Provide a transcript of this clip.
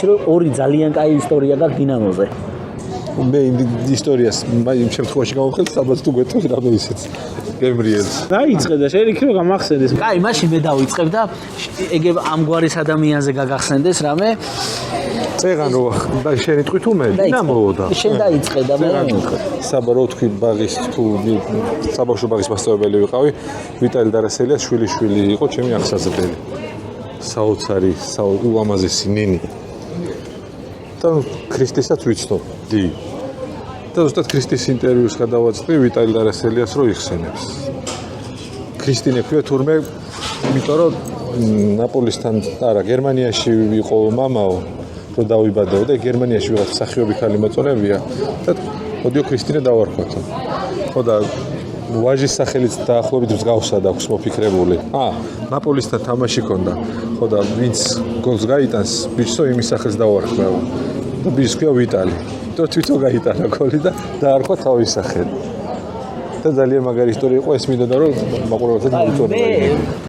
რომ ორი ძალიან კაი ისტორია გაქვს დინამოზე. მე ისტორიას იმ შემთხვევაში გავხსენე, სადაც თუ გვეთქვი რამე ისეც გემრიელს. დაიწყე და შენ იქ რო გამახსენდეს. კაი, მაშინ მე დავიწყებ და ეგ ამგვარის ადამიანზე გაგახსენდეს რამე. წეღან რო და შენი თქვი თუ მე დინამოო და შენ დაიწყე და მე ვიმხო. საბარო თქვი ბაღის თუ საბავშვო ბაღის მასწავლებელი ვიყავი, ვიტალი დარასელიას შვილი იყო ჩემი აღსაზრდელი. საოცარი, ულამაზესი ნინი. და ქრისტესაც ვიცნობდი. და ზუსტად ქრისტის ინტერვიუს გადავაწყდი ვიტალი დარასელიას რო იხსენებს. ქრისტინე ქვია თურმე, იმიტომ რომ ნაპოლისთან არა გერმანიაში იყო მამაო, რო დავიბადეო და გერმანიაში ვიღაც მსახიობი ქალი მოწონებია და მოდიო ქრისტინე დავარქვათო. ხო და ვაჟის სახელიც დაახლოებით მსგავსად აქვს მოფიქრებული. ნაპოლისთან თამაში ქონდა. ხო და ვინც გოლს გაიტანს, ბიჭსო იმის სახელს დავარქვაო. და ბიჭს ქვია ვიტალი. და თვითონ გაიტანა გოლი და დაარქვა თავის სახელი. და ძალიან მაგარი ისტორია იყო, ეს მინდოდა რომ მაყურებელსაც მოიწონებინა.